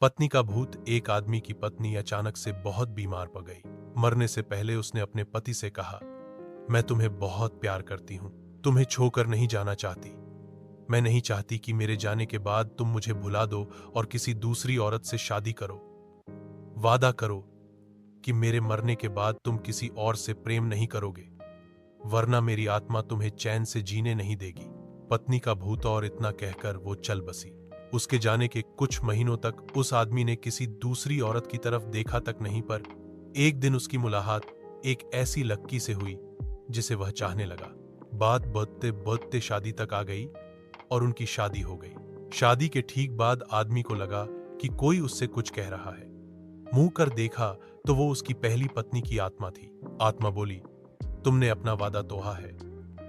पत्नी का भूत। एक आदमी की पत्नी अचानक से बहुत बीमार पड़ गई। मरने से पहले उसने अपने पति से कहा, मैं तुम्हें बहुत प्यार करती हूं, तुम्हें छोड़कर नहीं जाना चाहती। मैं नहीं चाहती कि मेरे जाने के बाद तुम मुझे भुला दो और किसी दूसरी औरत से शादी करो। वादा करो कि मेरे मरने के बाद तुम किसी और से प्रेम नहीं करोगे, वरना मेरी आत्मा तुम्हें चैन से जीने नहीं देगी। पत्नी का भूत। और इतना कहकर वो चल बसी। उसके जाने के कुछ महीनों तक उस आदमी ने किसी दूसरी औरत की तरफ देखा तक नहीं, पर एक दिन उसकी मुलाकात एक ऐसी लड़की से हुई जिसे वह चाहने लगा। बात बढ़ते बढ़ते शादी तक आ गई और उनकी शादी हो गई। शादी के ठीक बाद आदमी को लगा कि कोई उससे कुछ कह रहा है। मुंह कर देखा तो वो उसकी पहली पत्नी की आत्मा थी। आत्मा बोली, तुमने अपना वादा तोड़ा है,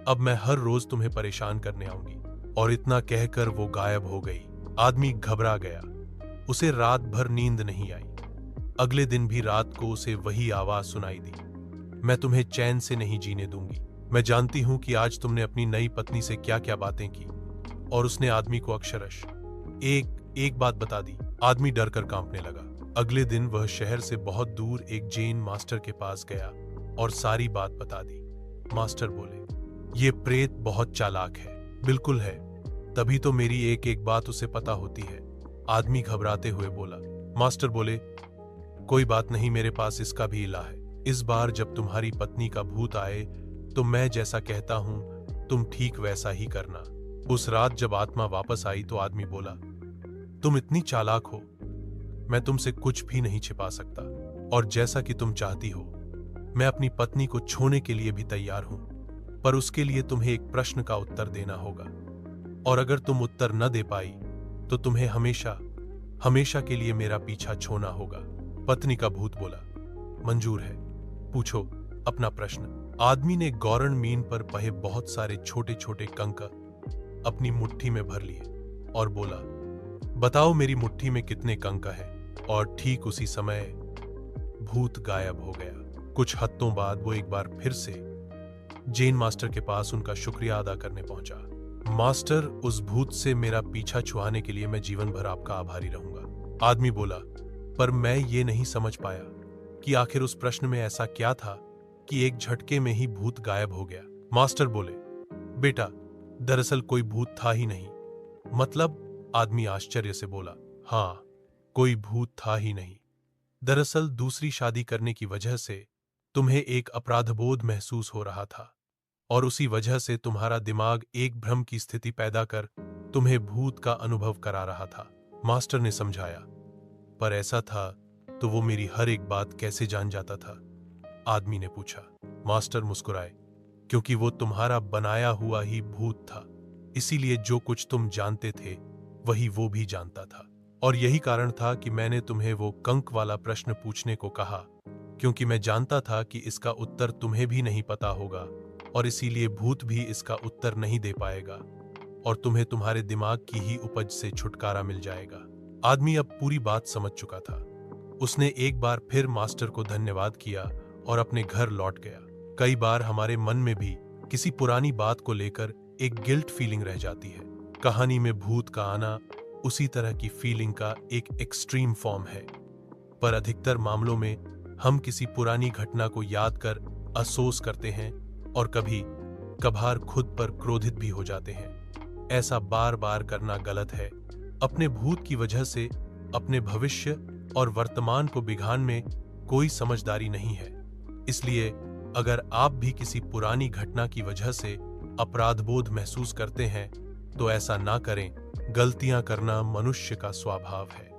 अब मैं हर रोज तुम्हें परेशान करने आऊंगी। और इतना कहकर वो गायब हो गई। आदमी घबरा गया। उसे रात भर नींद नहीं आई। अगले दिन भी रात को उसे वही आवाज सुनाई दी, मैं तुम्हें चैन से नहीं जीने दूंगी। मैं जानती हूं कि आज तुमने अपनी नई पत्नी से क्या क्या बातें की। और उसने आदमी को अक्षरश एक बात बता दी। आदमी डर कर कांपने लगा। अगले दिन वह शहर से बहुत दूर एक जैन मास्टर के पास गया और सारी बात बता दी। मास्टर बोले, ये प्रेत बहुत चालाक है। बिल्कुल है, तभी तो मेरी एक एक बात उसे पता होती है। आदमी घबराते हुए बोला। मास्टर बोले, कोई बात नहीं, मेरे पास इसका भी इलाज है। इस बार जब तुम्हारी पत्नी का भूत आए तो मैं जैसा कहता हूं तुम ठीक वैसा ही करना। उस रात जब आत्मा वापस आई तो आदमी बोला, तुम इतनी चालाक हो, मैं तुमसे कुछ भी नहीं छिपा सकता, और जैसा कि तुम चाहती हो मैं अपनी पत्नी को छोड़ने के लिए भी तैयार हूं, पर उसके लिए तुम्हें एक प्रश्न का उत्तर देना होगा, और अगर तुम उत्तर न दे पाई तो तुम्हें हमेशा हमेशा के लिए मेरा पीछा छोड़ना होगा। पत्नी का भूत बोला, मंजूर है, पूछो अपना प्रश्न। आदमी ने गौरण मीन पर पहे बहुत सारे छोटे छोटे कंकर अपनी मुट्ठी में भर लिए और बोला, बताओ मेरी मुट्ठी में कितने कंकर हैं। और ठीक उसी समय भूत गायब हो गया। कुछ हफ्तों बाद वो एक बार फिर से जैन मास्टर के पास उनका शुक्रिया अदा करने पहुंचा। मास्टर, उस भूत से मेरा पीछा छुड़ाने के लिए मैं जीवन भर आपका आभारी रहूंगा। आदमी बोला, पर मैं ये नहीं समझ पाया कि आखिर उस प्रश्न में ऐसा क्या था कि एक झटके में ही भूत गायब हो गया। मास्टर बोले, बेटा, दरअसल कोई भूत था ही नहीं। मतलब? आदमी आश्चर्य से बोला, हाँ, कोई भूत था ही नहीं। दरअसल दूसरी शादी करने की वजह से तुम्हें एक अपराधबोध महसूस हो रहा था, और उसी वजह से तुम्हारा दिमाग एक भ्रम की स्थिति पैदा कर तुम्हें भूत का अनुभव करा रहा था। मास्टर ने समझाया, पर ऐसा था तो वो मेरी हर एक बात कैसे जान जाता था? आदमी ने पूछा। मास्टर मुस्कुराए, क्योंकि वो तुम्हारा बनाया हुआ ही भूत था, इसीलिए जो कुछ तुम जानते थे वही वो भी जानता था। और यही कारण था कि मैंने तुम्हें वो कंक वाला प्रश्न पूछने को कहा, क्योंकि मैं जानता था कि इसका उत्तर तुम्हें भी नहीं पता होगा, और इसीलिए भूत भी इसका उत्तर नहीं दे पाएगा, और तुम्हें तुम्हारे दिमाग की ही उपज से छुटकारा मिल जाएगा। आदमी अब पूरी बात समझ चुका था। उसने एक बार फिर मास्टर को धन्यवाद किया और अपने घर लौट गया। कई बार हमारे मन में भी किसी पुरानी बात को लेकर एक गिल्ट फीलिंग रह जाती है। कहानी में भूत का आना उसी तरह की फीलिंग का एक एक्सट्रीम फॉर्म है, पर अधिकतर मामलों में हम किसी पुरानी घटना को याद कर अफसोस करते हैं और कभी कभार खुद पर क्रोधित भी हो जाते हैं। ऐसा बार बार करना गलत है। अपने भूत की वजह से अपने भविष्य और वर्तमान को बिगाड़ने में कोई समझदारी नहीं है। इसलिए अगर आप भी किसी पुरानी घटना की वजह से अपराधबोध महसूस करते हैं तो ऐसा ना करें। गलतियां करना मनुष्य का स्वभाव है,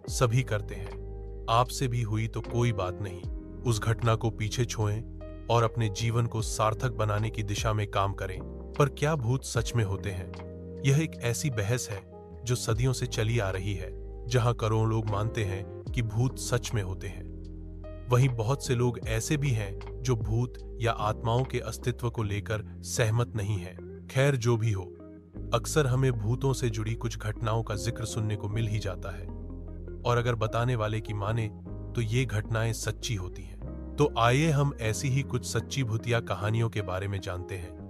सभी करते हैं। आपसे भी हुई तो कोई बात नहीं, उस घटना को पीछे छोड़ें और अपने जीवन को सार्थक बनाने की दिशा में काम करें। पर क्या भूत सच में होते हैं? यह एक ऐसी बहस है जो सदियों से चली आ रही है, जहां करोड़ों लोग मानते हैं कि भूत सच में होते हैं। वहीं बहुत से लोग ऐसे भी हैं जो भूत या आत्माओं के अस्तित्व को लेकर सहमत नहीं हैं। खैर, जो भी हो, अक्सर हमें भूतों से जुड़ी कुछ घटनाओं का जिक्र सुनने को मिल ही जाता है, और अगर बताने वाले की माने तो ये घटनाएं सच्ची होती हैं। तो आइए हम ऐसी ही कुछ सच्ची भूतिया कहानियों के बारे में जानते हैं।